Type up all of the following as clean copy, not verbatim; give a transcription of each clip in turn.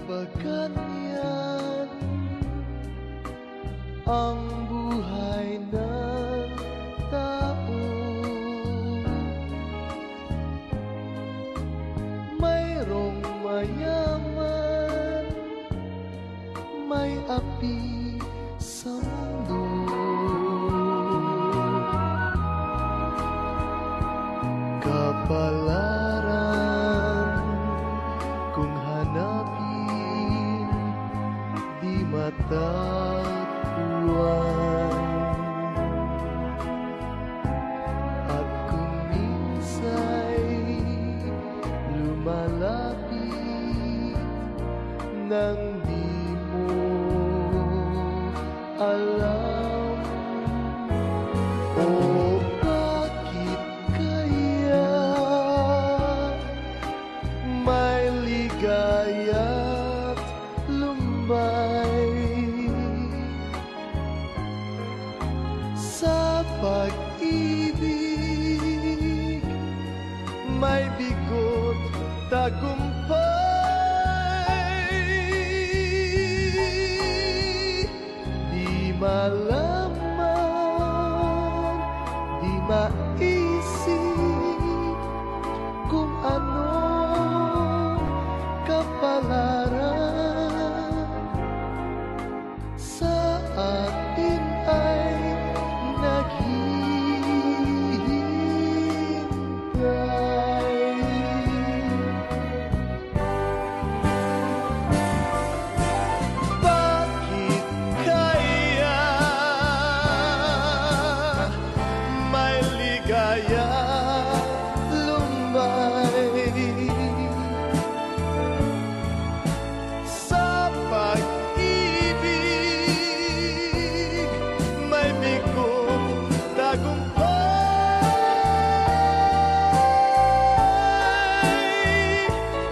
ganyan ang buhay ng tao. Mayroong mayaman, may api sa mundo. Kapalaran kung hanapin, di matatagpuan. At kung minsa'y lumalapit nang di mo alam, o bakit kaya may ligaya't lumbay sa pag-ibig, may bigot tagumpay. Di malaman, di maisip kung ano kapalaran sa atin ay naghihintay. Bakit kaya may ligaya lumbay sa pag-ibig, may bigong tagumpay.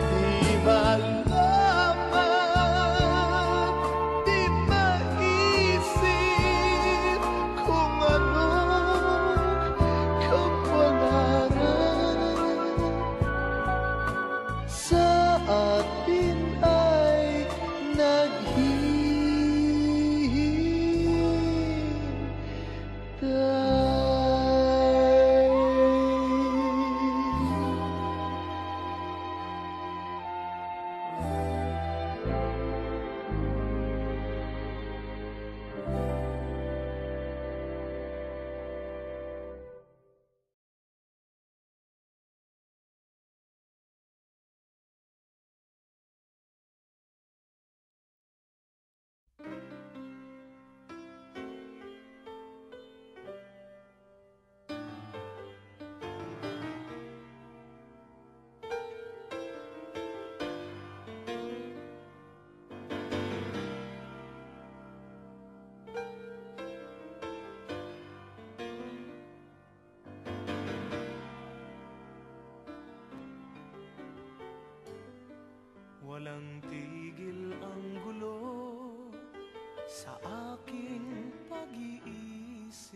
Di malaman, di maisip kung anong kapalaran sa atin ay walang tigil ang gulo sa aking pag-iisip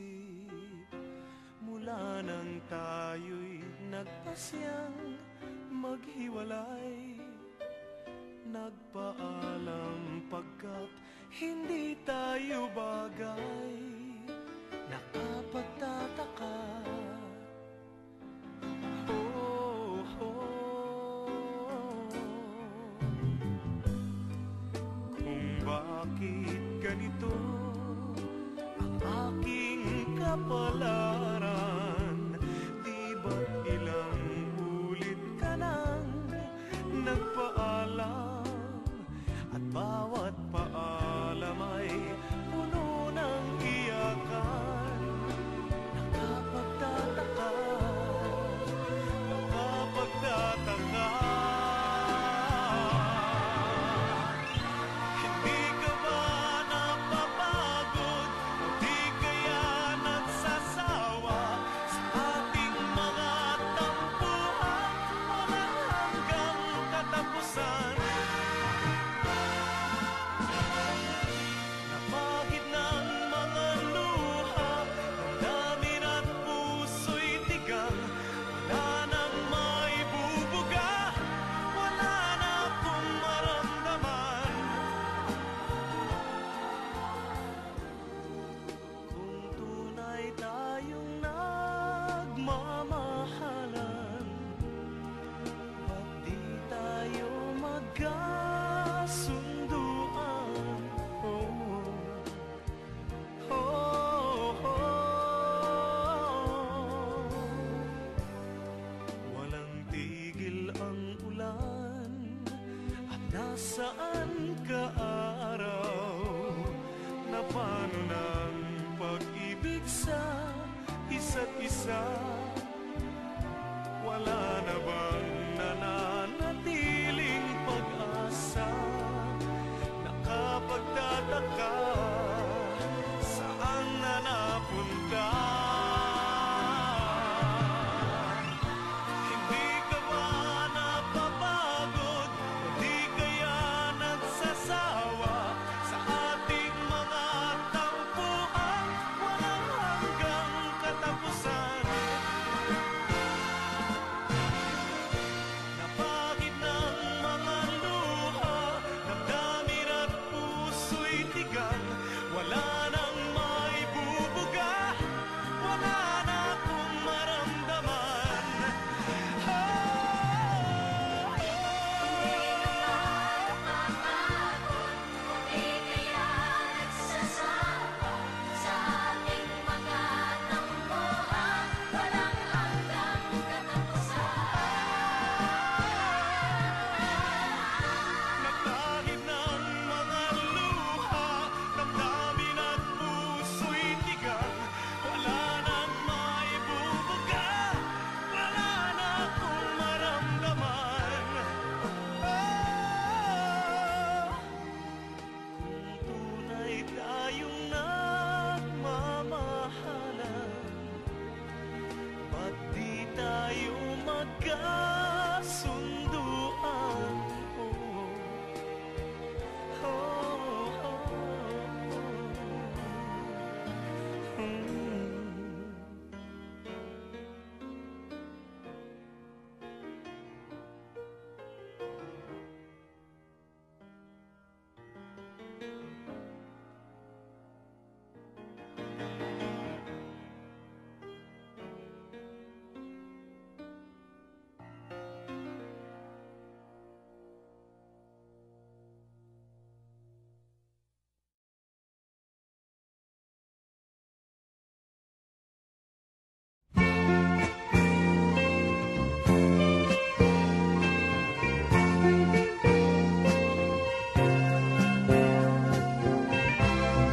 mula nang tayo'y nagpasyang maghiwalay. Nagpaalam pagkat hindi tayo bagay. Nakapagtataka, oh, kung bakit ganito ang aking kapalaran. Di ba't ilang ulit ka nang nagpaalam, at bawat paalam ay puno ng iyakan. Nakapagtataka, nakapagtataka, hindi ka ba napapagod? Di kaya nagsasaka kasunduan. Oh, oh, oh. Walang tigil ang ulan at nasaan ka araw, na paano ng pag-ibig sa isa't isa? Wala na bang nananatiling pag-asa? Nakapagtataka, saan na napunta? Hindi ka ba napapagod? Hindi kaya nagsasawa sa ating mga tampuhan? Walang hanggang katapusan. Napagid ng mga luha, damdamin at puso'y tigang. Wala nang maibubuga, wala na akong maramdaman. Di kaya nagsasawa sa ating mga tampuhan, walang hanggang katapusan. Napagid ng mga luha, damdamin at puso'y tigang. Wala nang maibubuga, wala na akong maramdaman. Kung tunay tayong nagmamahalan, ba't di tayo magkasunduan? Oh, oh, oh, oh.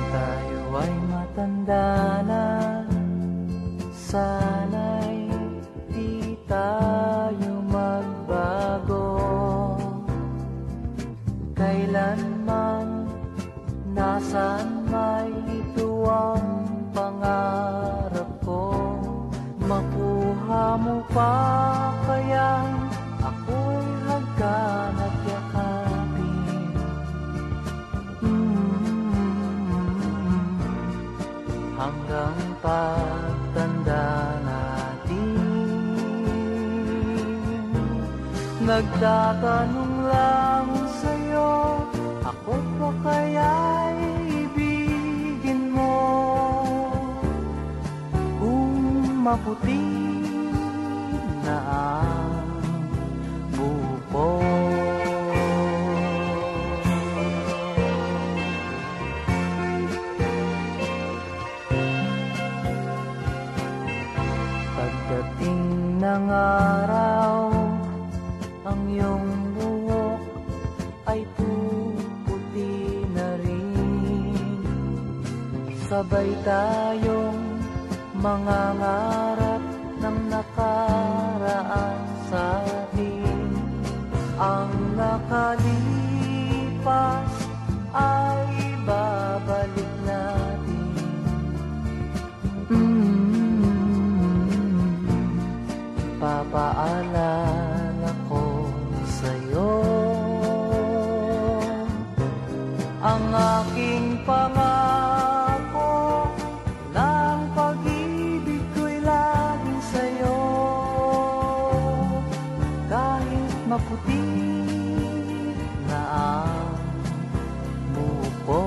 Tayo ay matanda na, sana'y di tayo magbago. Kailanman, nasaan may ito ang pangarap ko. Makuha mo pa kayang ako'y hagkan at yakapin. Hanggang pagtanda natin, nagtatanong lang sa'yo, ako pa kaya'y ibigin mo? Kung maputi na ang buko, pagdating ng araw, ang iyong buhok ay puputi na rin. Sabay tayong mangangarap ng nakaraan sa atin. Ang nakalipas ay babalik natin. Papaalala ko sa'yo ang aking pangako, ng pag-ibig ko'y laging sa'yo. Kahit maputi na ang buko,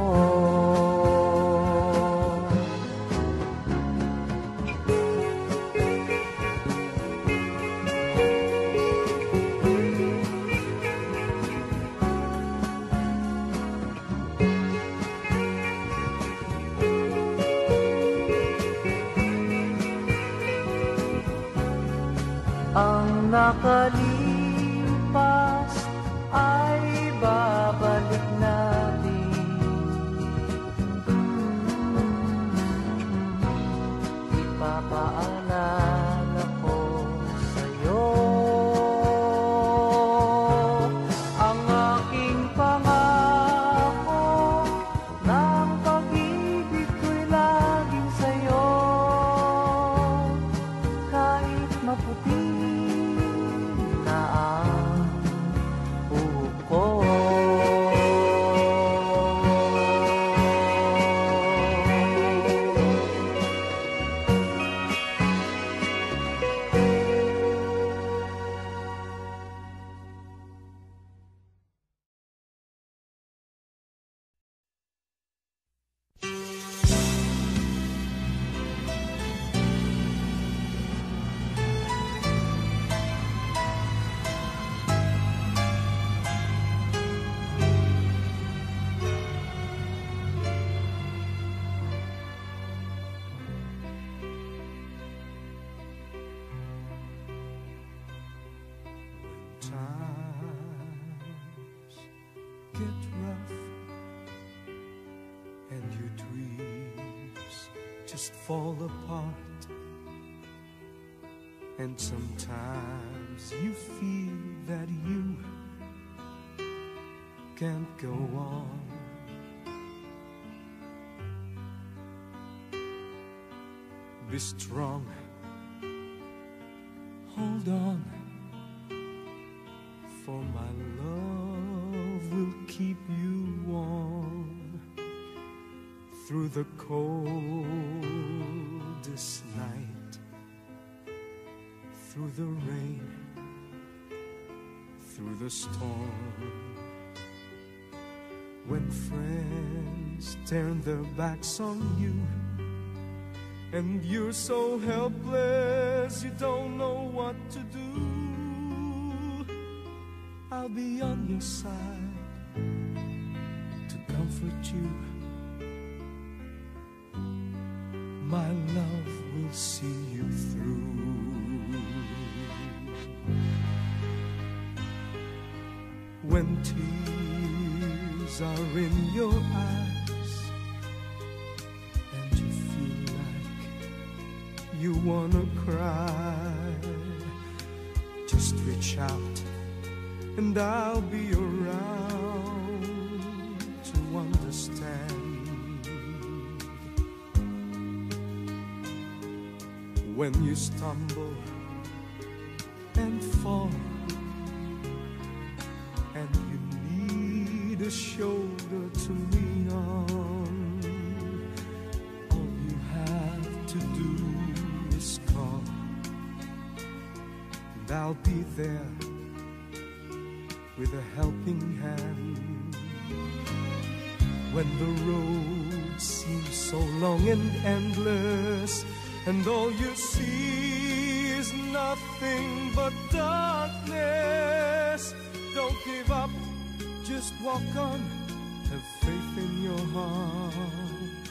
nakalipas ay babalik natin. Ipapaalala ko sa'yo ang aking pangako ng pag-ibig ko'y laging sa'yo. Kahit maputi na ang buhok ko. Times get rough and your dreams just fall apart, and sometimes you feel that you can't go on. Be strong, hold on, for my love will keep you warm through the coldest night, through the rain, through the storm. When friends turn their backs on you and you're so helpless you don't know what to do, I'll be on your side to comfort you. My love will see you through. When tears are in your eyes and you feel like you wanna cry, just reach out and I'll be around to understand. When you stumble and fall and you need a shoulder to lean on, all you have to do is call and I'll be there with a helping hand. When the road seems so long and endless and all you see is nothing but darkness, don't give up, just walk on, have faith in your heart,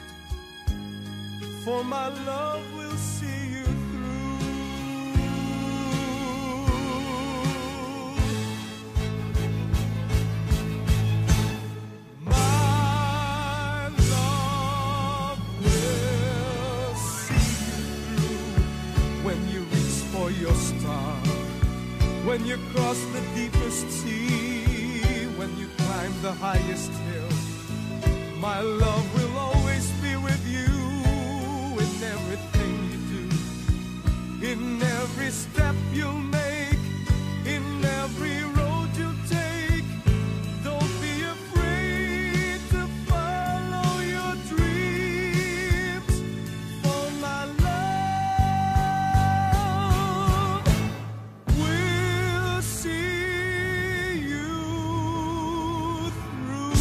for my love will see you through. Your star, when you cross the deepest sea, when you climb the highest hill, my love will always be with you in everything you do, in every step you'll make, in every road you take. Don't be afraid to follow your dreams, for my love will see you through.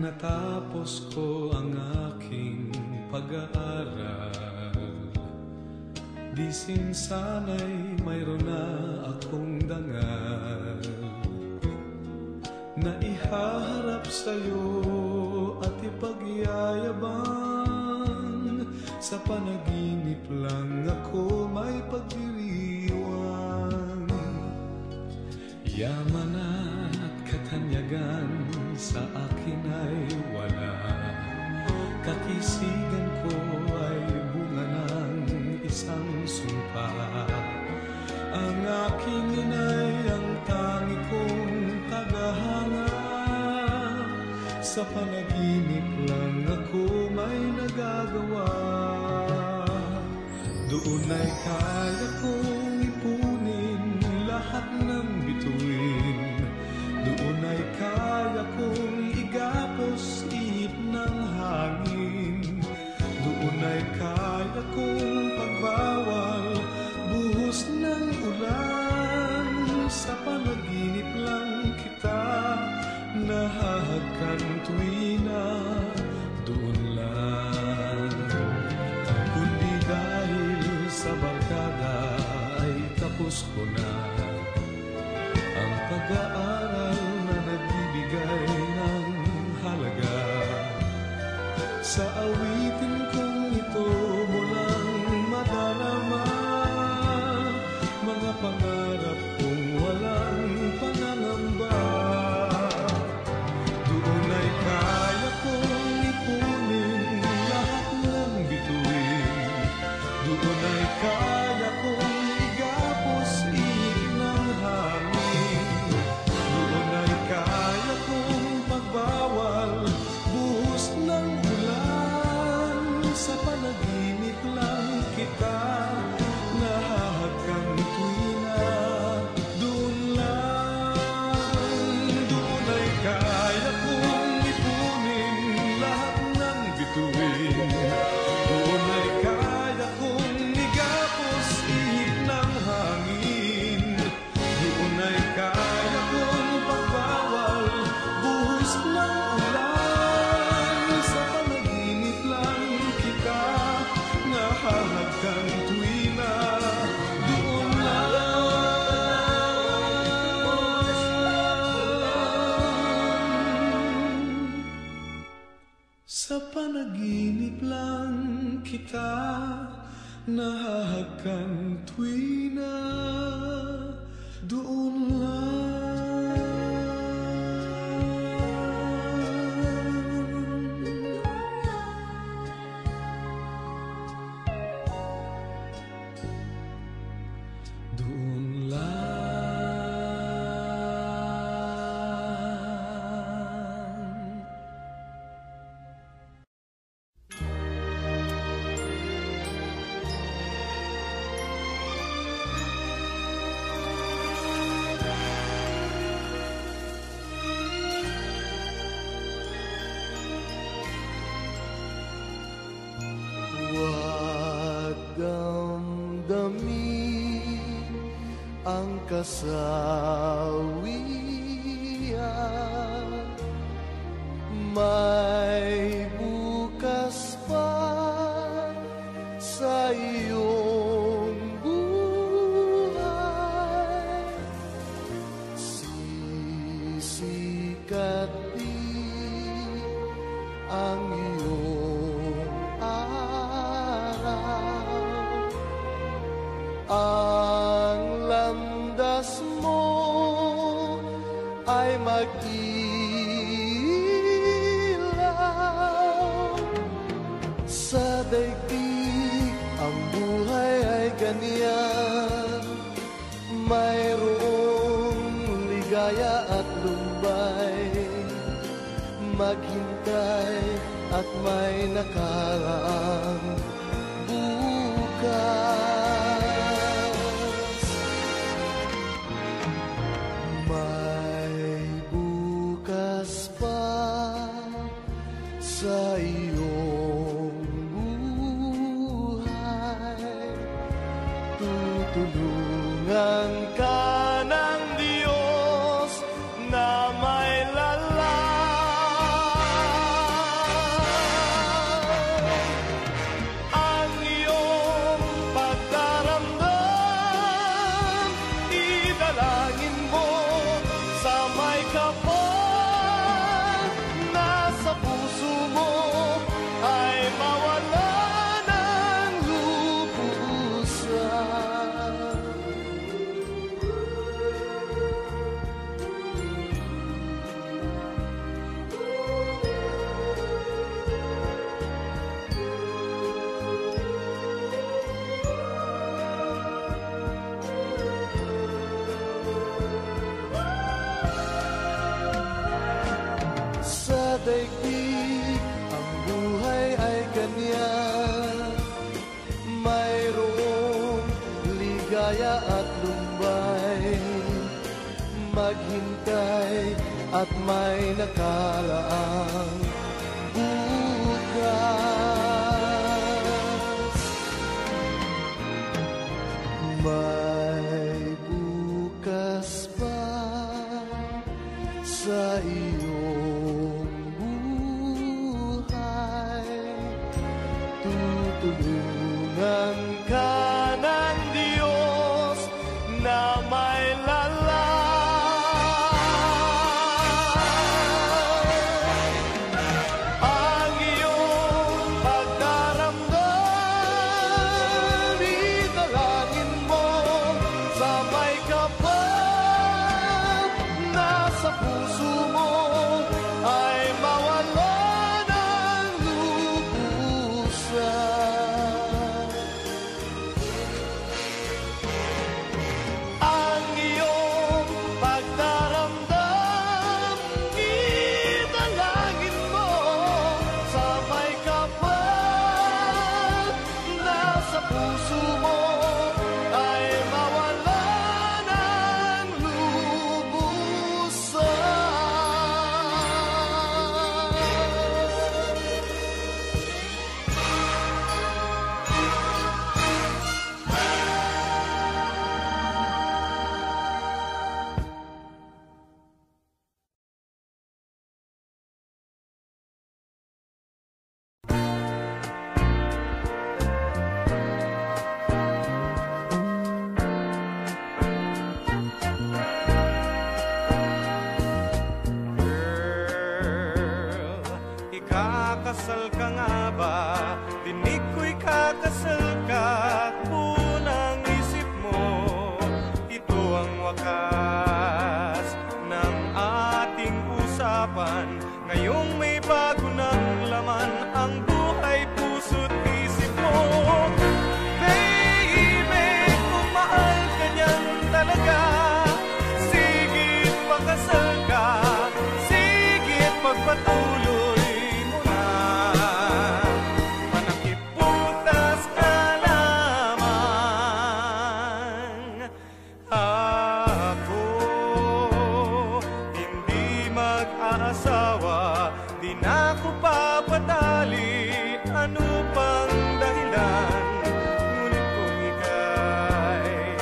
natapos ko ang aking pag-aaral, di sana'y mayroon na akong dangal na ihaharap sa'yo at ipagyayabang. Sa panaginip lang ako may pagdiriwang. Yaman at katanyagan sa akin ay wala, katisigan ko ay bunga ng isang sumpa. Ang aking inay ang tangi kong tagahanga, sa panaginip lang ako may nagagawa. Doon ay kaya kong ipunin lahat ng bituin, doon ay kaya kong igapos ihip ng hangin, doon ay kaya kong pagbawal buhos ng ulan. Sa panaginip lang kita nahahagkan tuwina, doon lang. Kundi dahil sa barkada ay tapos ko na ang pag-aaral na nagbibigay ng halaga. Sa awitin kong ito mo lang madarama mga pangarap kong walang pangangamba. Doon ay kaya kong ipunin lahat ng bituin, doon ay kaya kong igapos ihip ng hangin, doon ay kaya kong pagbawal buhos ng ulan. Sa panaginip lang kita nahahagkan tuwina, doon lang. Doon ay kaya kong ipunin lahat ng bituin, doon ay kaya kong igapos ihip ng hangin, doon ay kaya kong pagbawal buhos ng ulan. Sa panaginip lang kita nahahagkan tuwina, doon lang. Sa panaginip lang kita nahahagkan tuwina, doon lang. Doon lang. Huwag damdamin ang kasawian, may bukas pa sa iyong buhay. Sisikat din ang iyong araw, ang landas mo ay mag-ilaw. Sa daigdig ang buhay ay ganyan, mayroong ligaya at lumbay. Maghintay at may nakaraang bukas. May bukas pa sa iyong buhay. Tutulungan ka ng Diyos na may lalang. daigdig, ang buhay ay ganyan. Mayroong ligaya at lumbay, maghintay at may nakalaang bukas. May bukas pa sa iyong buhay, tutulungan ka ng Diyos na may ang iyong pagdaramdam, italangin mo sa may kapal na sa puso mo ay mawala ng lubusan. Ang iyong pagdaramdam, italangin mo sa may kapal na sa puso mo ay mawala ng lubusan. Girl, ikakasal ka nga ba? Dinig ko'y kakasal ka. Unang isip mo, ito ang wakas ng ating usapan. Ngayong may bago ng laman ang buhay, puso't isip mo. Baby, kung mahal ka niyan talaga, sigit pakasal ka, sigit pagpatuloy mo na. Manakip butas ka lamang. Ako hindi mag-aasawa, di na ako papatali. Ano pang dahilan? Ngunit kung ika'y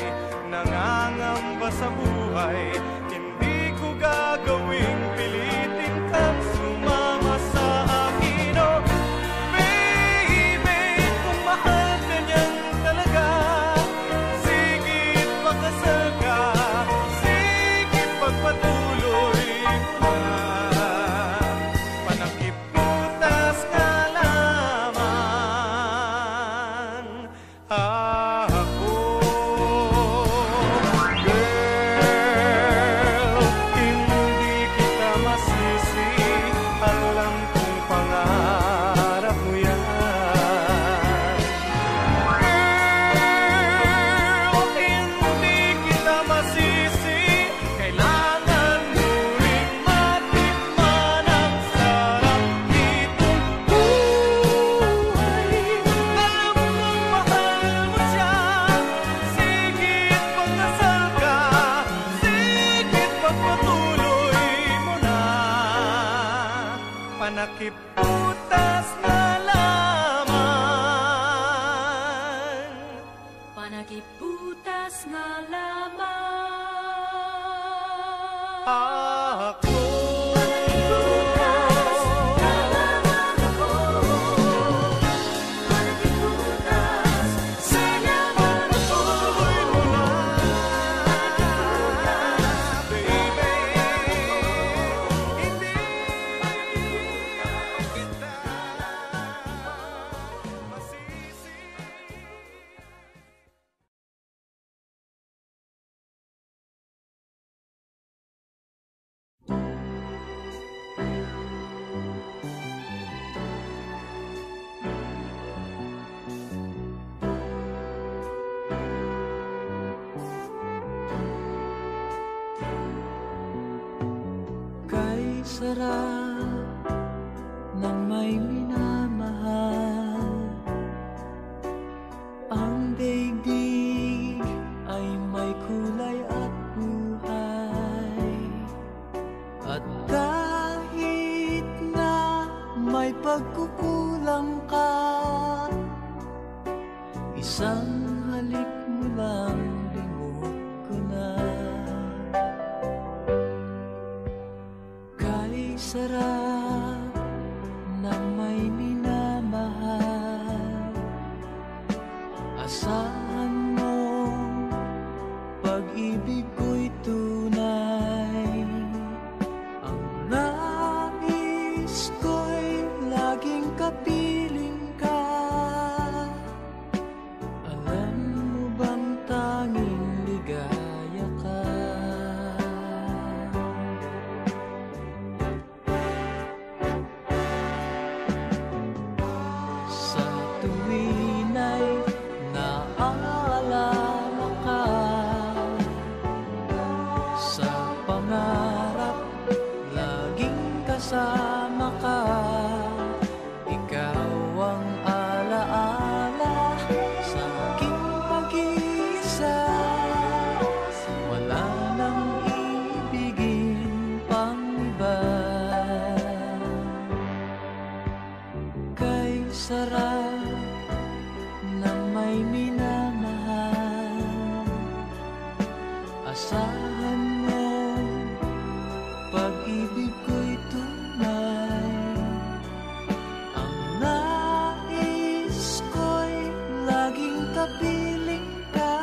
nangangamba sa buhay, hindi ko gagawing pilitin kang sumama sa akin. Oh, baby, kung mahal ka niyan talaga, sigit pakasal ka, sigit pagpatuloy mo na. Panakip butas ka lamang. Ako, girl, hindi kita masisi. Alam kong pangarap mo yan. Girl, hindi kita masisi. Kailangan mo ring matikman ang sarap nitong buhay. Alam kong mahal mo siya. Sigit pagkasal ka, sigit pagpatuloy mo na. Panakip butas na lamang. Panakip butas nga lamang. Ako Panakip butas sige pagpatuloy mo na. Baby, hindi kita masisi. Kay sarap ng may minamahal. Ang daigdig ay may kulay at buhay. At kahit na may pagkukulang ka, isang halik mo lang limot ko na. Kay sarap ng may minamahal, asahan mo pag-ibig ko'y tunay. Ang nais ko'y laging kapiling ka. Alam mo bang tanging ligaya ka? Sa tuwin ay naaalala ka, sa pangarap laging kasama ka. Ikaw ang alaala sa aking pag-iisa. Wala nang ibigin pang iba. Kay sarap ng may minamahal, asahan mo pag-ibig ko'y tunay. Ang nais ko'y laging kapiling ka.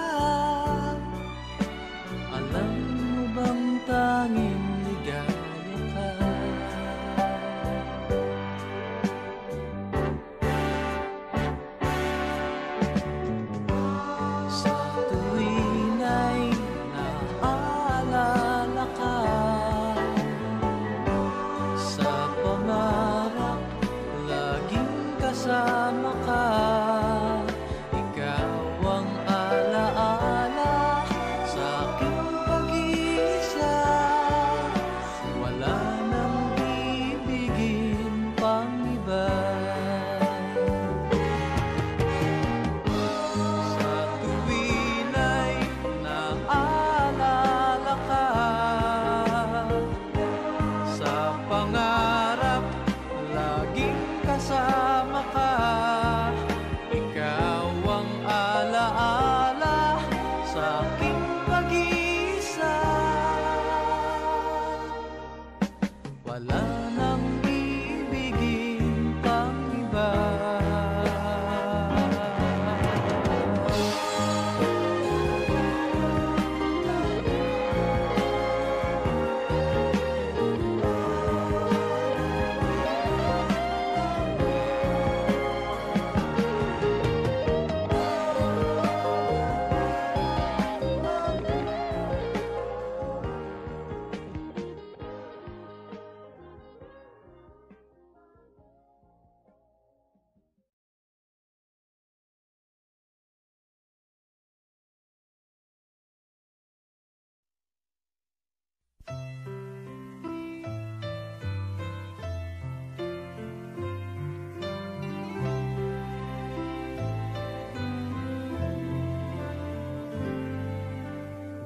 Alam mo bang tanging ligaya ka? Sa tuwin ay naaalala ka, sa pangarap laging kasama ka. Ikaw ang alaala sa aking pag-iisa. Wala nang ibigin pang iba. Sa tuwin ay naaalala ka, sa pangarap laging kasama ka. Ikaw ang alaala sa aking pag-iisa. Wala nang ibigin pang iba.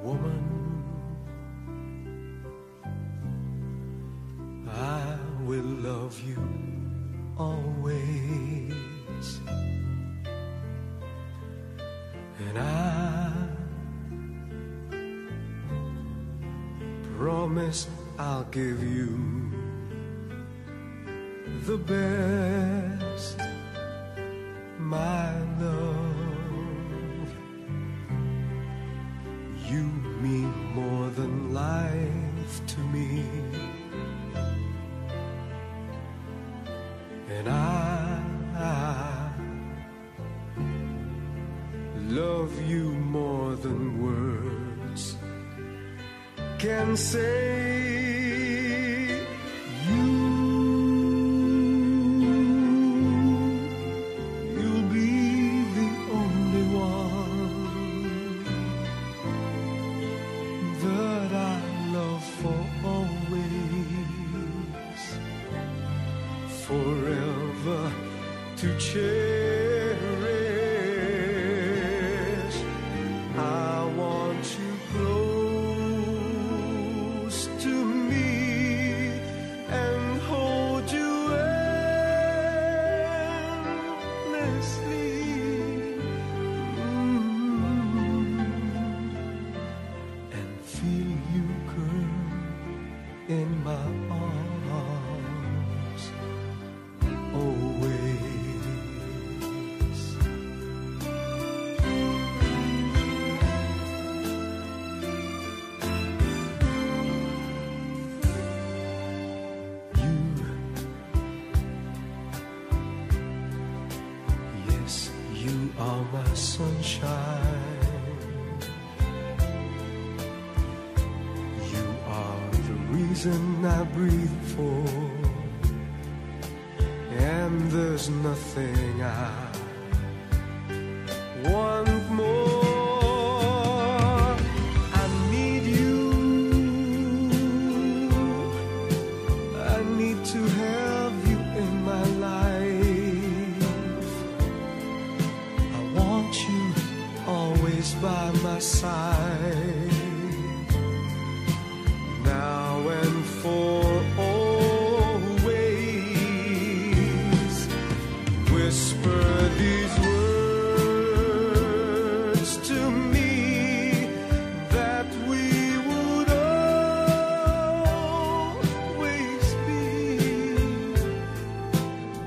Woman, I will love you always, and I promise I'll give you the best, my love. You mean more than life to me, and I love you more than words can say. You'll be the only one that I love for always, for forever to cherish. I want you close to me and hold you endlessly. And feel you, girl, in my arms always. You are my sunshine. You are the reason I breathe for, and there's nothing I want more. I need you. I need to have you in my life. I want you always by my side, now and for always. Whisper these words to me, that we would always be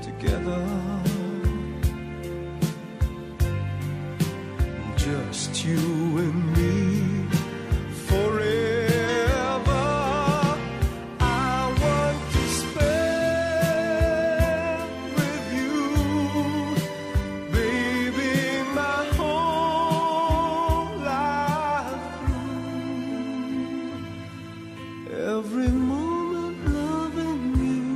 together. Just you and me forever. I want to spend with you, baby, my whole life through. Every moment loving you.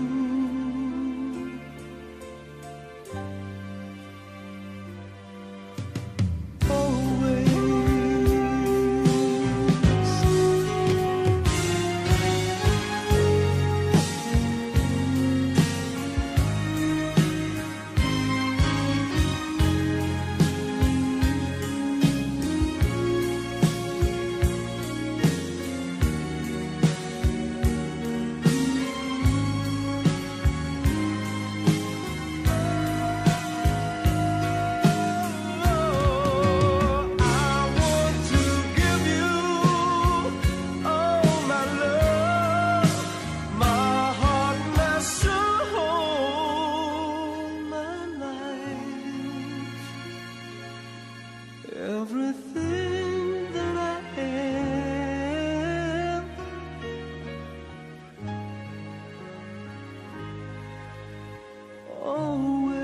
Everything that I am, always.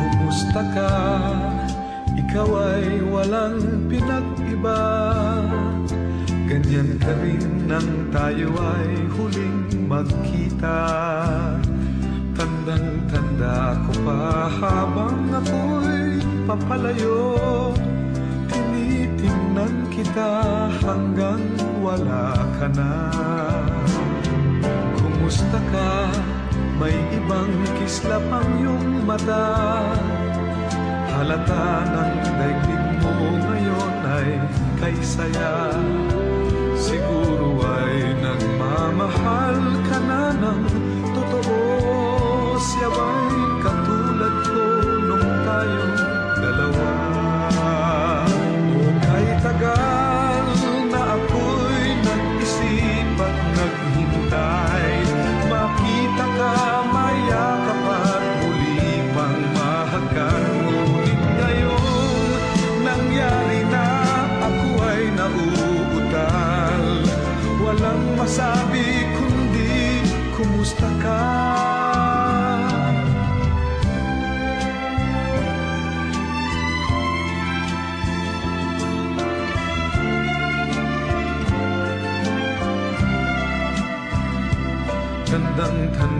Kumusta ka? Ikaw ay walang pinag-iba. Ganyan ka rin nang tayo ay huling magkita. Tandang-tanda ko pa habang ako'y papalayo. Tinitingnan kita hanggang wala ka na. Kumusta ka? May ibang kislap ang iyong mata. Halata ng daigdig mo ngayon ay kay saya. Siguro ay nagmamahal ka na ng totoo. Siya ba'y katulad ko nung tayong dalawa? O kay tagal na ako'y nag-isip at naghintay, makita ka, mayakap at muli pang mahagkan. Ngunit ngayon nangyari na, ako ay nauutal. Walang masabi kundi kumusta ka?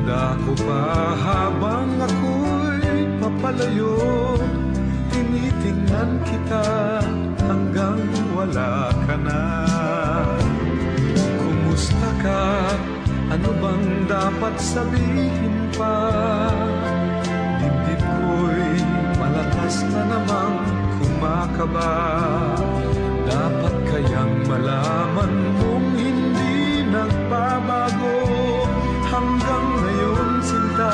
Handa ko pa habang ako'y papalayo, tinitingnan kita hanggang wala ka na. Kumusta ka? Ano bang dapat sabihin pa? Dibdib ko'y malakas na namang kumakaba. Dapat kayang malaman mong hindi nagbabago. Hanggang ngayon sinta,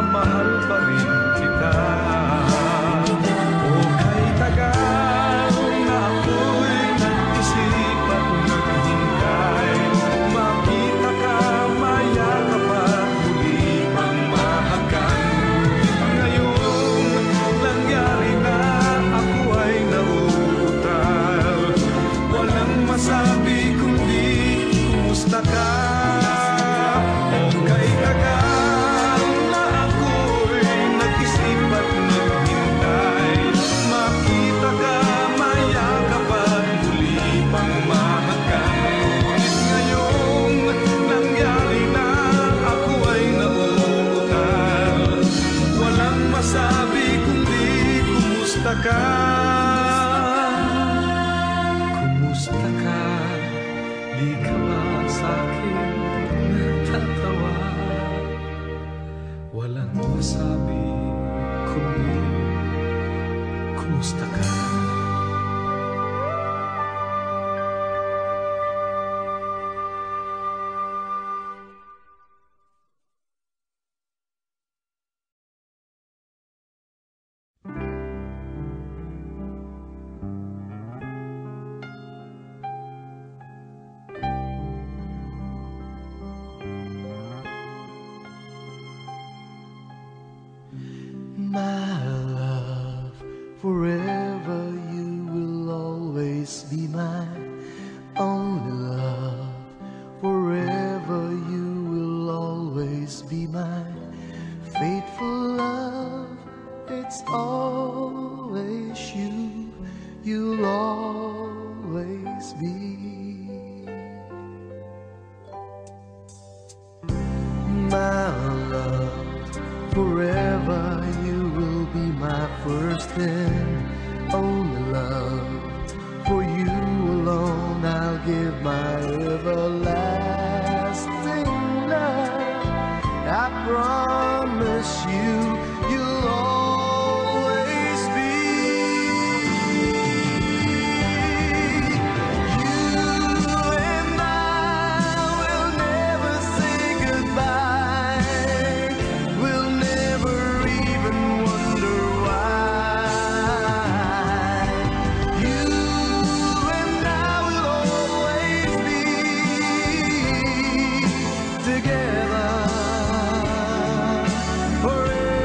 mahal pa rin kita. O kay tagal na ako'y nag-isip at naghintay, makita ka, mayakap at muli pang mahakan. Ngayon nangyari na, ako ay nauutal. Walang masabi kundi kumusta ka. Kumusta ka? Di ka ba sa'kin natatawa? Walang masabi kundi kumusta ka? My love, forever you will always be my only love. Forever you will always be my faithful love. It's always you, you'll always be. My love, forever you will be my first and only love. For you alone I'll give my everlasting love. I promise you, you'll always be. You and I will never say goodbye. We'll never even wonder why. You and I will always be together forever.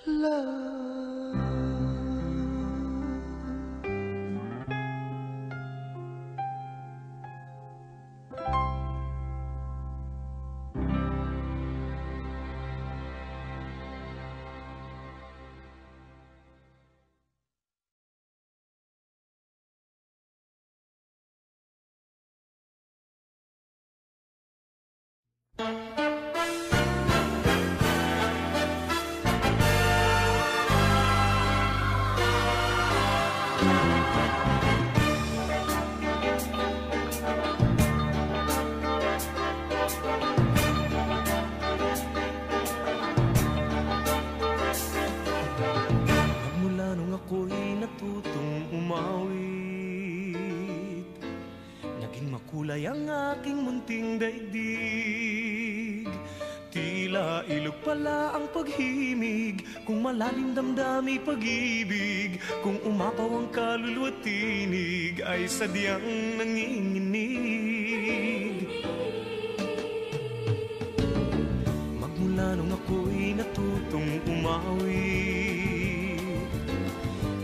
Magmula nung ako'y natutong umawit, naging makulay ang aking munting daigdig. Tila ilog pala ang paghimig, kung malalim damdami pag-ibig, kung umapaw ang kaluluwa tinig, ay sadyang nanginginig. Magmula nung ako'y natutong umawit,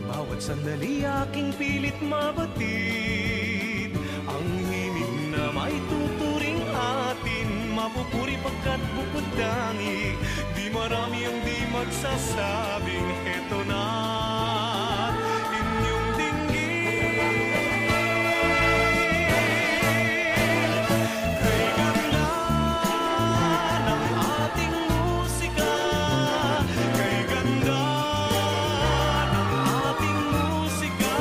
bawat sandali aking pilit mabatid, ang himig na may tuturing atin, mapupuri pagkat bukod dangi, di marami ang di magsasabing eto na inyong dinggin. Kay ganda ng ating musika, kay ganda ng ating musika,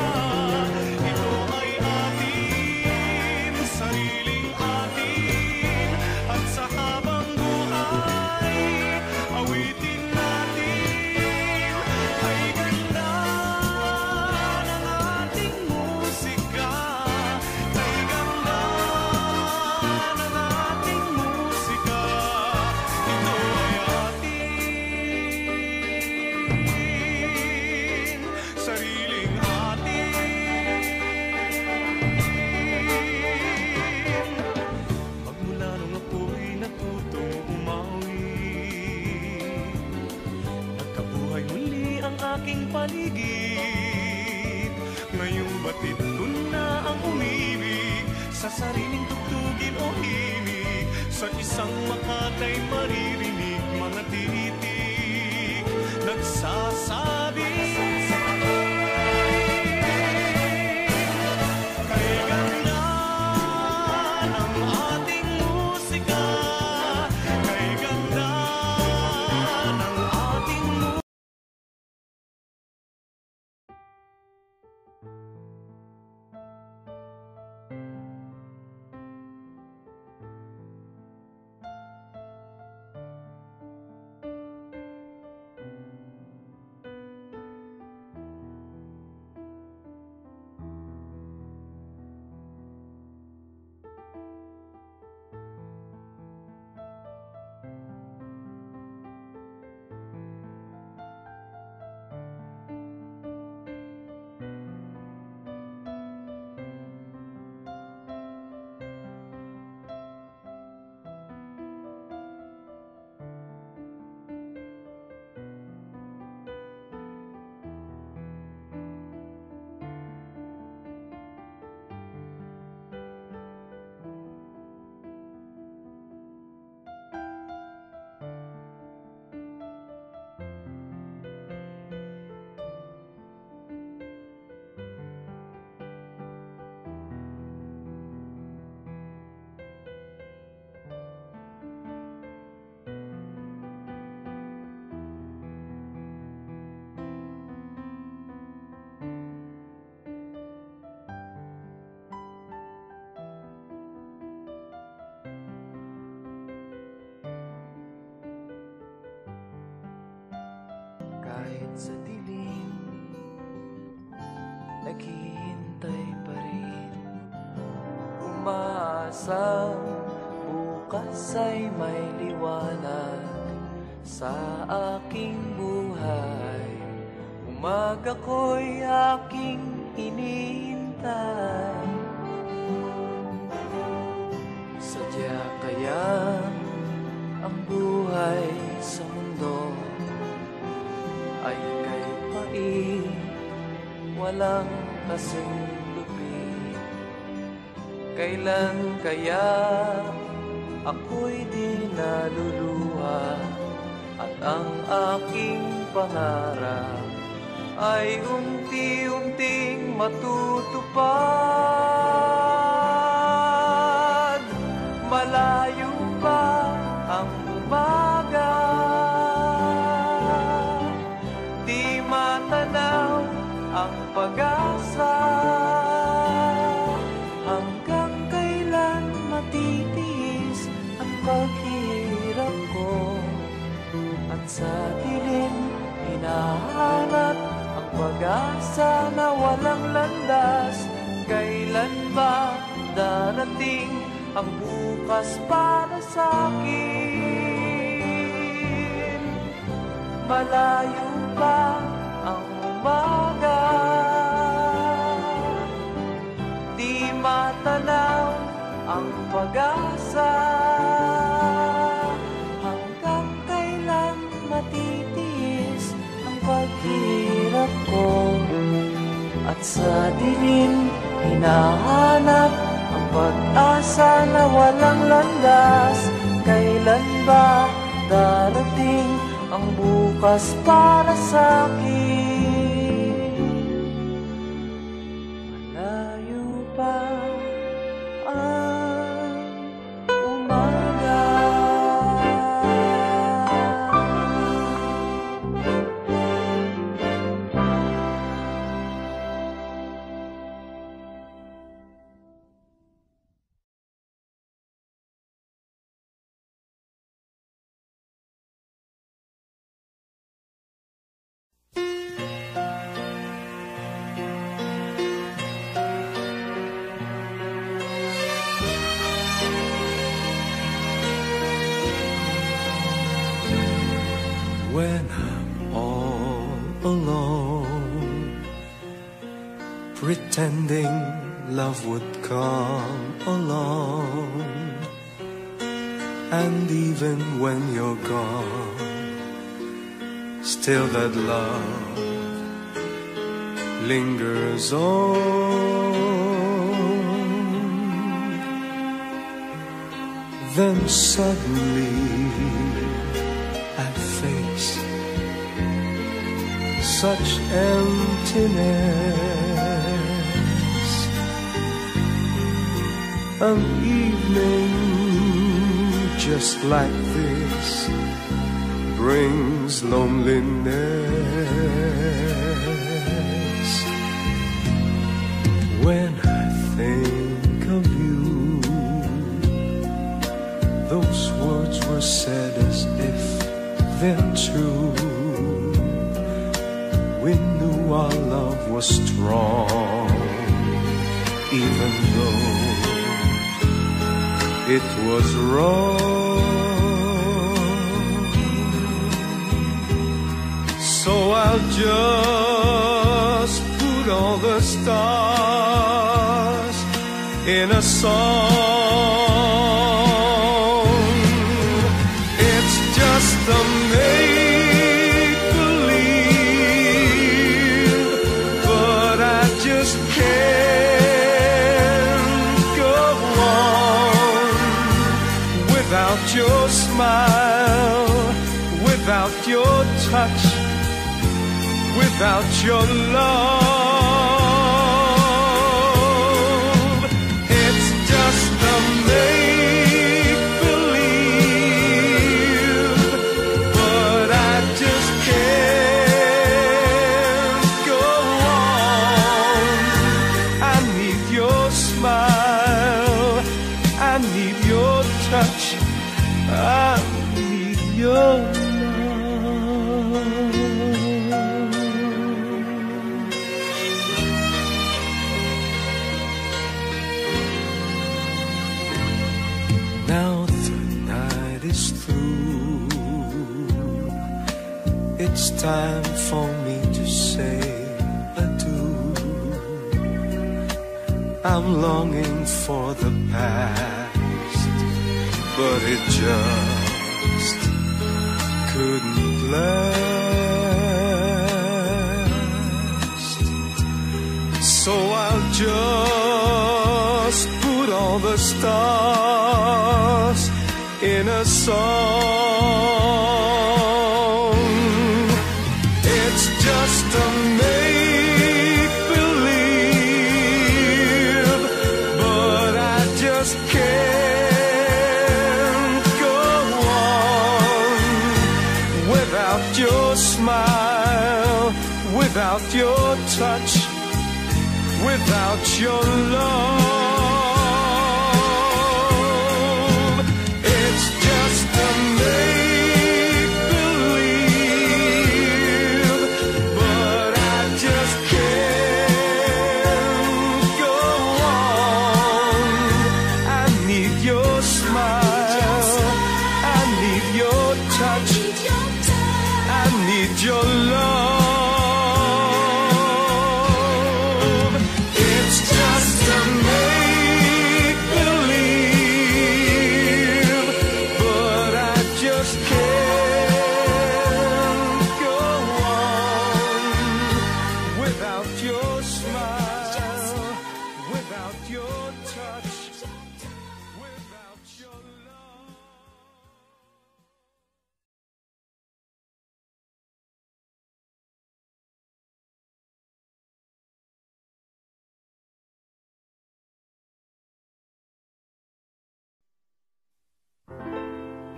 ito ay atin, sariling atin, at sa habang buhay, awitin natin. Kay ganda ng ating musika, kay ganda ng ating musika, ito ay atin, sariling atin. Magmula nung ako'y natutong umawit, nagkabuhay muli ang aking paligid. Ngayong batid ko na ang umibig, sa sariling tugtugin o himig, sa isang makatay maririnig, mga titik nagsasabi. Kay ganda ng ating musika, kay ganda ng ating musika. Kahit sa dilim, naghihintay pa rin, umaasang bukas ay may liwanag sa aking buhay. Umaga ko'y aking hinihintay, sadya kaya ang buhay sa mundo walang kasing lupit. Kailan kaya ako'y di naluluha at ang aking pangarap ay unti-unting matutupad. Malayo pa ang umaga, di matanaw ang pag-asa. Hanggang kailan matitiis ang paghihirap ko, at sa dilim hinahanap ang pag-asa na walang landas. Kailan ba darating ang bukas para sa'kin? Malayo pa ang umaga, di matanaw ang pag-asa. Hanggang kailan matitiis ang paghirap ko, at sa dilim hinahanap ang pag-asa na walang landas. Kailan ba darating ang bukas para sa'kin? Malayo pa ang umaga. When I'm all alone, pretending love would come along, and even when you're gone, still that love lingers on. Then suddenly I face such emptiness. An evening just like this brings loneliness. When I think of you, those words were said as if they're true. We knew our love was strong, even though it was wrong. So I'll just put all the stars in a song. It's just a make-believe, but I just can't go on without your smile, without your touch, without your love. It's just a make-believe, but I just can't go on. I need your smile, I need your touch, I need your love. Now the night is through, it's time for me to say adieu. I'm longing for the past, but it just couldn't last. all the stars in a song. It's just a make-believe, but I just can't go on without your smile, without your touch, without your love. It's just a make-believe, but I just can't go on. I need your smile, I need your touch, I need your love.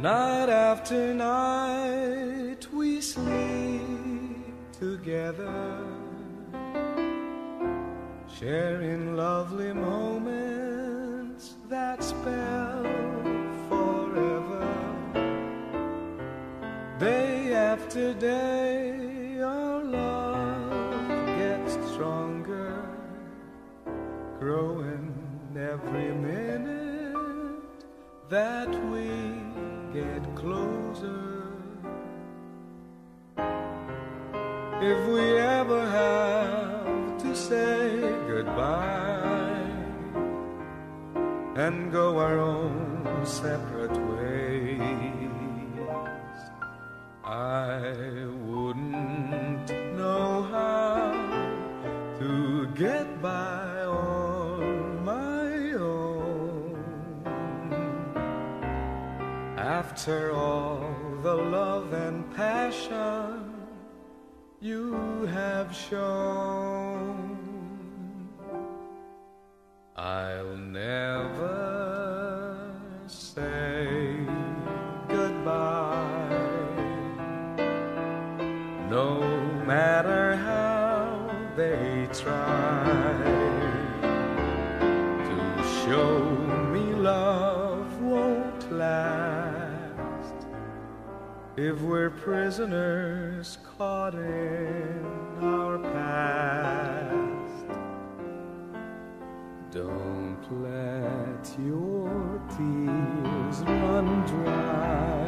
Night after night we sleep together, sharing lovely moments that spell forever. Day after day our love gets stronger, growing every minute that we get closer. If we ever have to say goodbye and go our own separate ways, I wouldn't know how to get by on my own. After all the love and passion you have shown, I'll never say goodbye, no matter how they try to show me love won't last if we're prisoners caught in our past. Don't let your tears run dry,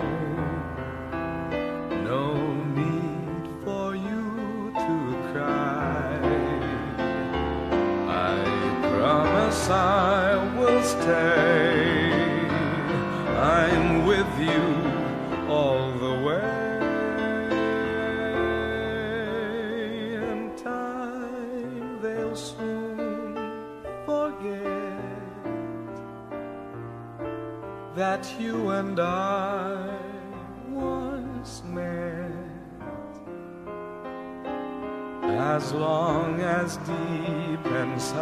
no need for you to cry. I promise I will stay, I'm with you all the way. In time they'll soon forget that you and I once met. As long as deep inside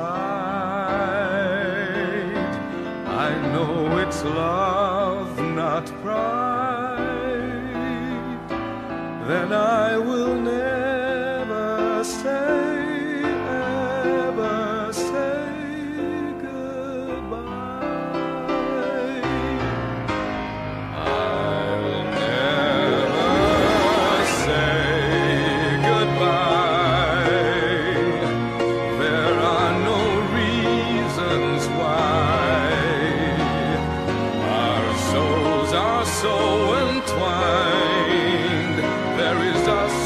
I know it's love, not pride, then I will never say, ever say goodbye. I'll never say goodbye. There are no reasons why. Our souls are so entwined. There is just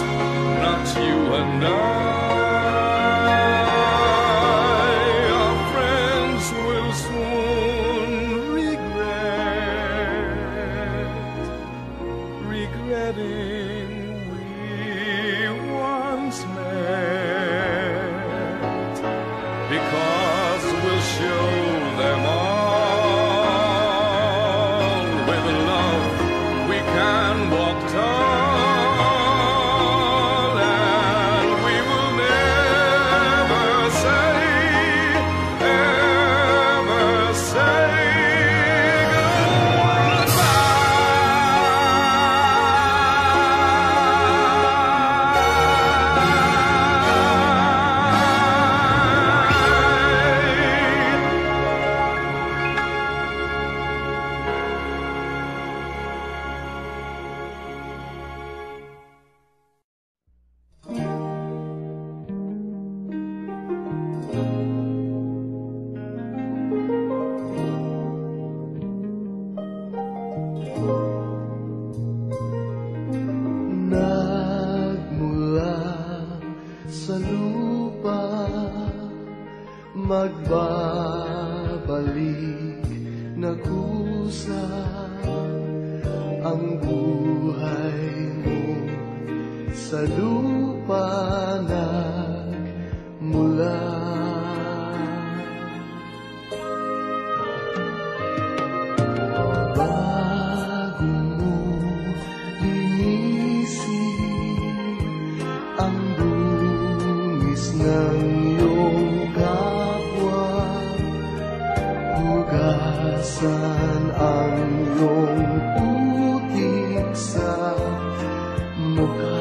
sa lupa, magbabalik na kusa ang buhay mo sa lupa nagmula. Bago mo linisin ang dungis ng iyong kapwa, hugasan ang iyong putik sa mukha.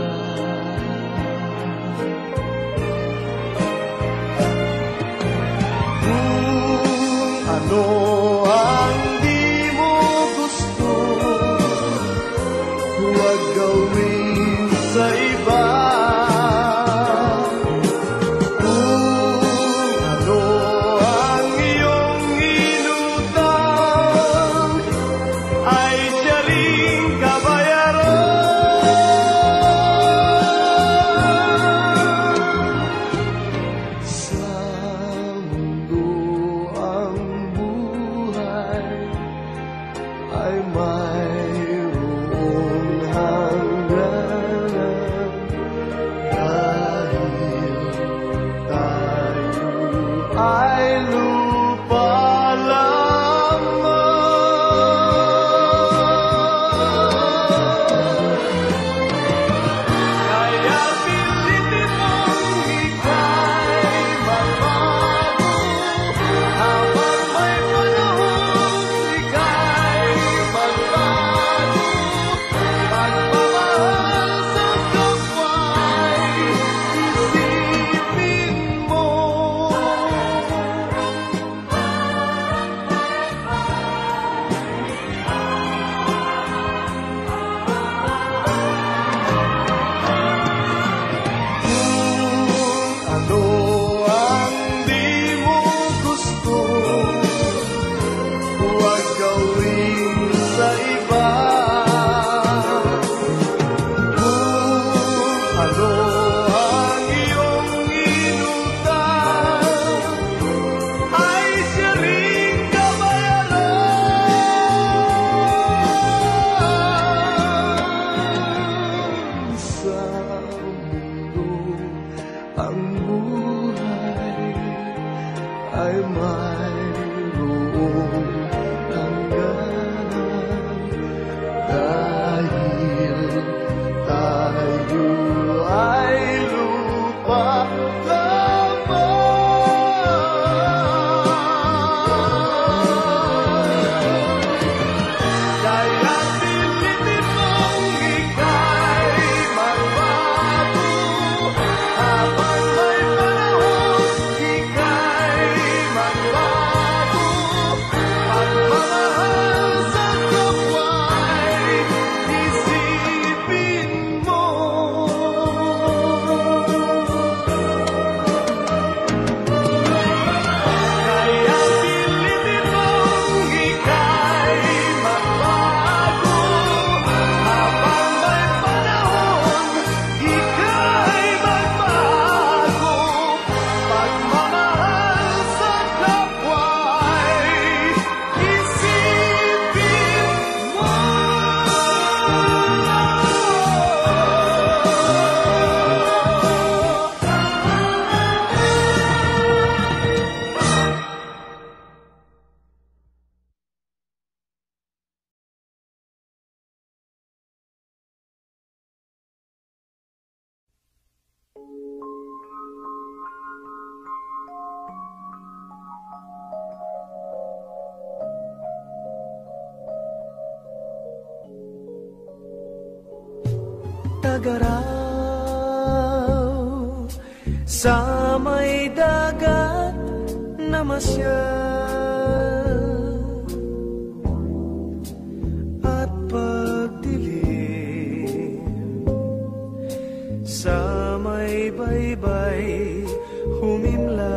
Kung ano ang di mo gusto, huwag gawin sa iba. Tagaraw sa may dagat na masyal at pagdilim sa may baybay humimlay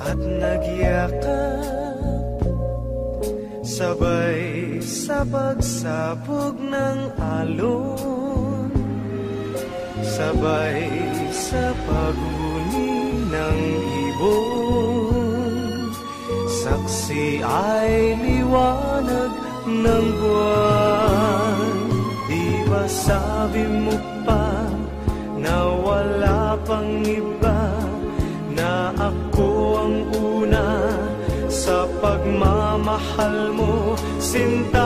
at nagyakap sabay sa pagsabog ng alon, sabay sa paghuni ng ibon, saksi ay liwanag ng buwan. Di ba sabi mo pa na wala pang iba, na ako ang una sa pagmamahal mo, sinta.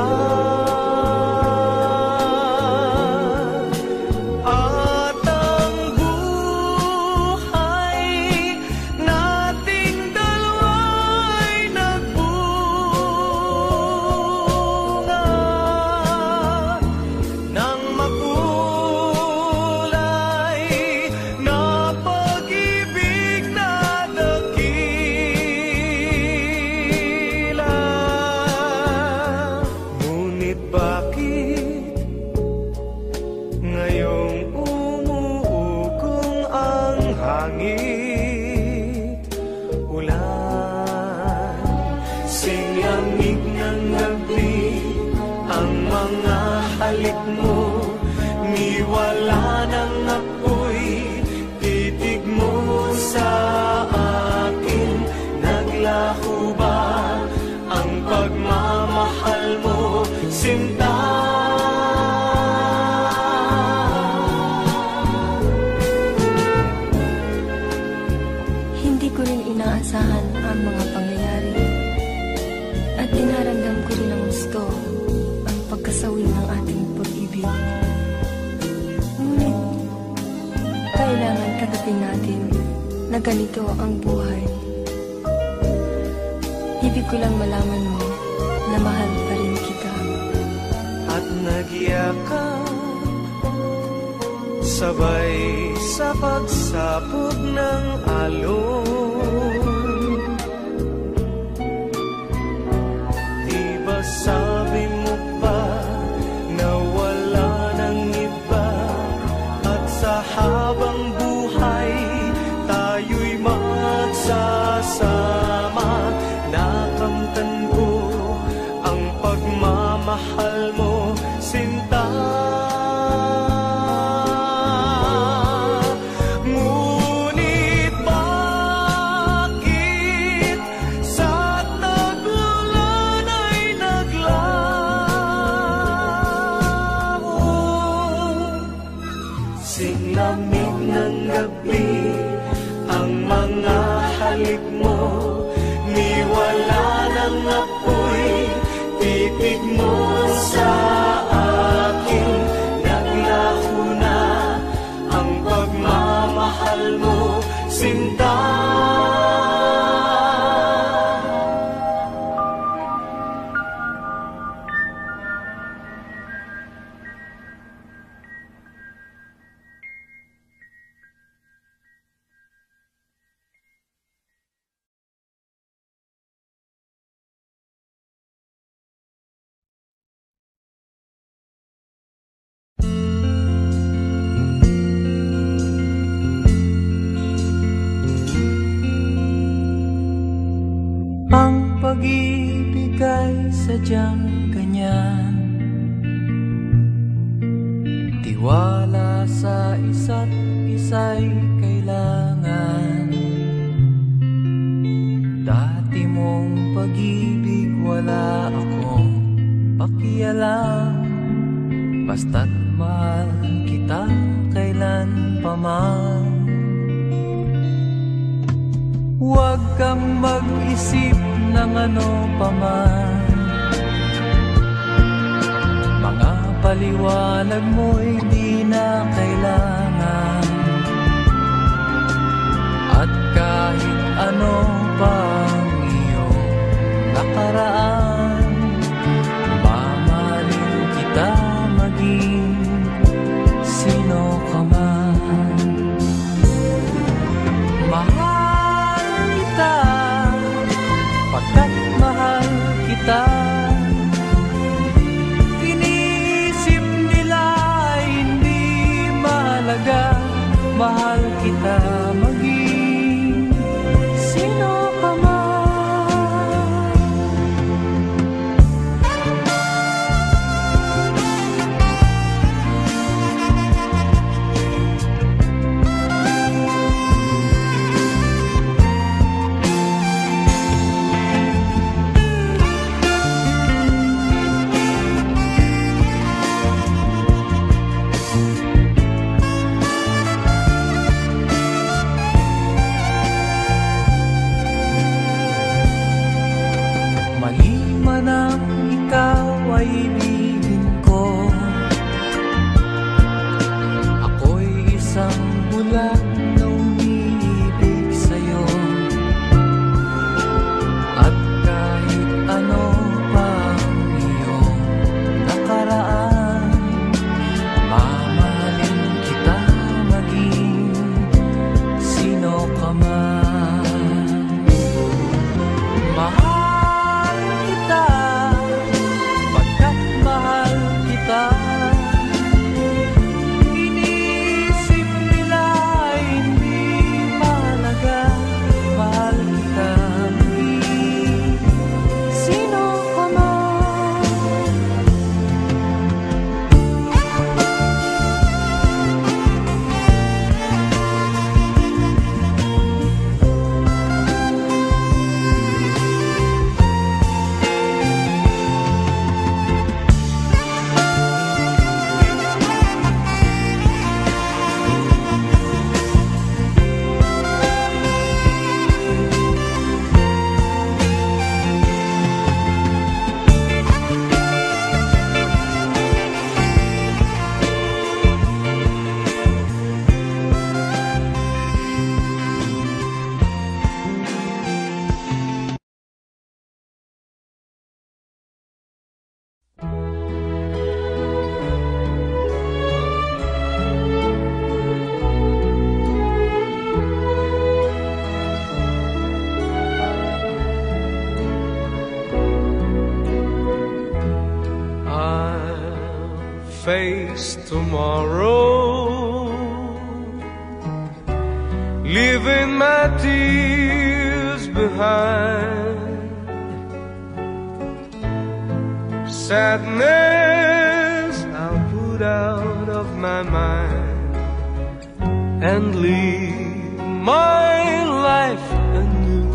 At ang buhay nating dalawa'y nagbunga ng makulay na pag-ibig na dakila. Ngunit bakit ngayong umuugong ang hangin, ulan, singlamig ng gabi, ang mga halik mo, niwala ng apoy, titig mo sa akin, naglaho ba ang pagmamahal mo, sinta? Hindi ko rin inaasahan ang mga pangyayari at dinaramdam ko rin ang gusto ang pagkasawi ng ating pag-ibig. Ngunit kailangan tanggapin natin na ganito ang buhay. Ibig ko lang malaman mo na mahal pa rin kita. At nagyakap sabay sa pagsapog ng alon. Di ba sabi mo pa na wala nang iba, at sa habang buhay tayo'y magsasama. Nakamtan ko ang pagmamahal mo, sinta. Ngunit bakit sa tag-ulan ay naglaho? Singlamig ng gabi, ang mga halik mo, niwala ng apoy, titig mo sa akin, naglaho na ang pagmamahal mo, sinta. Ang pag-ibig ay sadyang ganyan, tiwala sa isa't isa'y kailangan. Dati mong pag-ibig wala akong pakialam, basta't mahal kita kailan pa man. Huwag kang mag-isip ng ano pa man, mga paliwanag mo'y di na kailangan. At kahit ano pang iyong nakaraan, mamahalin kita maging sino ka man. Mahal kita pagkat mahal kita. Inisip nila hindi mahalaga, mahal kita maging sino ka man. face tomorrow, leaving my tears behind. Sadness I'll put out of my mind and live my life anew.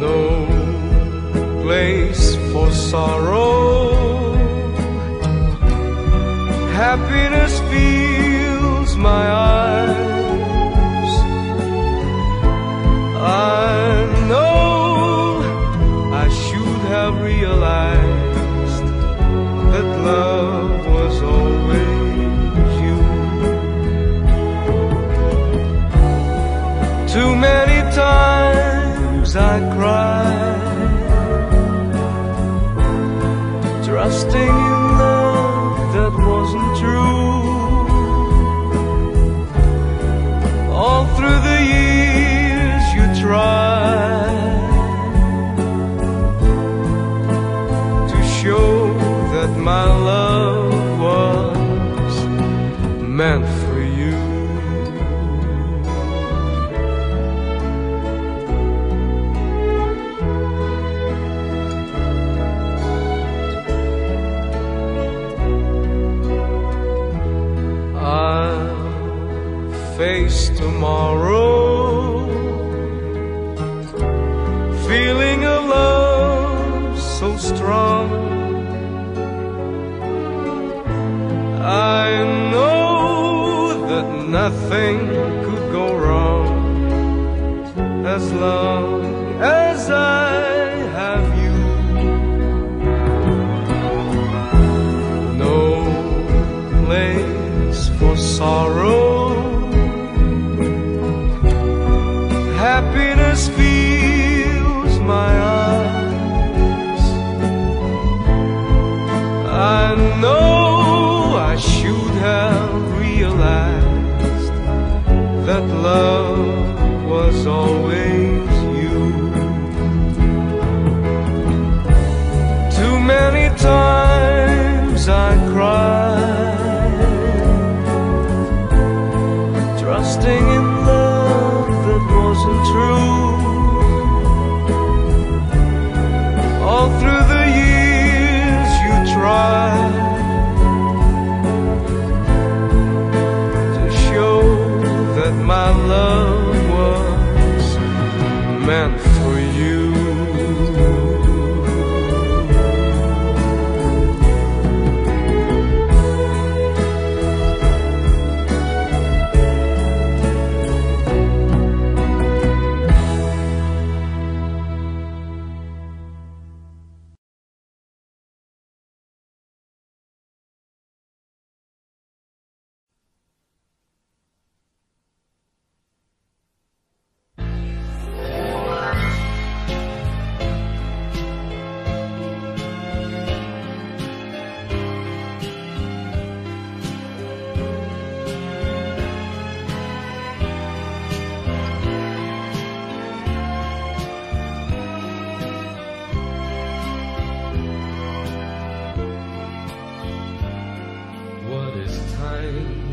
No place for sorrow, happiness fills my eyes. I know I should have realized that love was always you. Too many times I cried, trusting in love that wasn't true. All through the years you tried to show that my love was meant for you. Face tomorrow, feeling a love so strong. I know that nothing could go wrong as long as I have you. No place for sorrow, happiness fills my eyes. I know I should have realized that love was always you. Too many times I cried, trusting in love that wasn't true. All through the years you tried to show that my love was meant for you.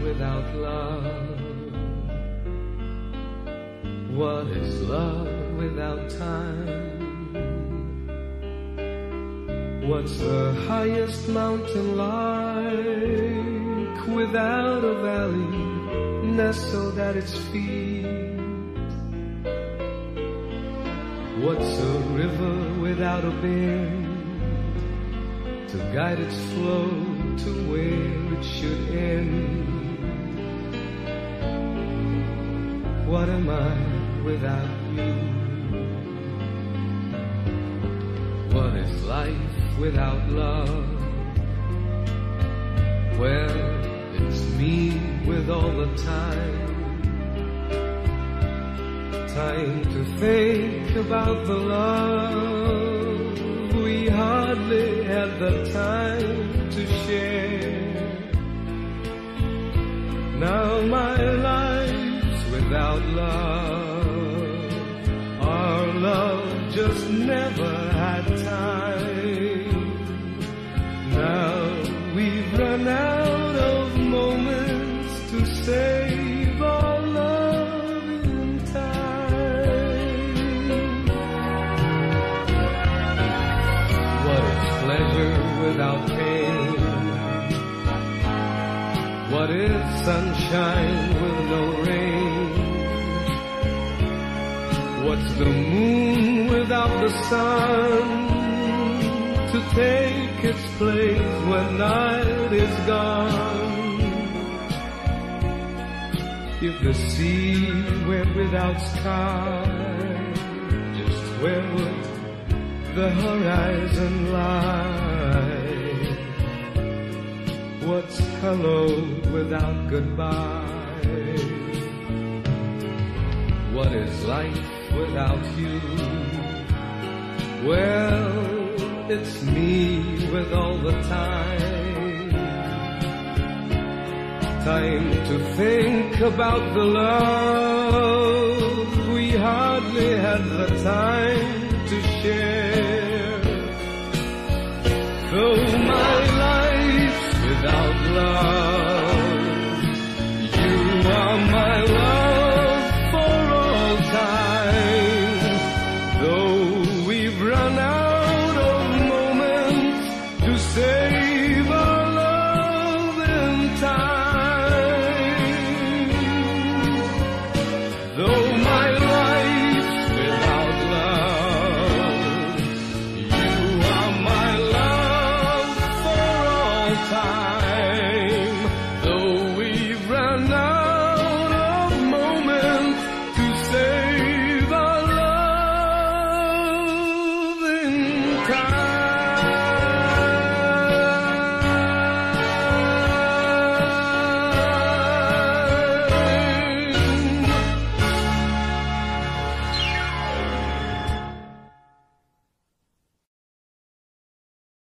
Without love, what is love without time? What's the highest mountain like without a valley nestled at its feet? What's a river without a bend to guide its flow to where it should end? What am I without you? What is life without love? Well, it's me with all the time to think about the love we hardly had the time to share. Now my life's without love, our love just never had time. without pain? What is sunshine with no rain? What's the moon without the sun to take its place when night is gone? If the sea were without sky, just where would the horizon lie? What's hello without goodbye? What is life without you? Well, it's me with all the time. Time to think about the love we hardly had the time to share. Though my life's without love,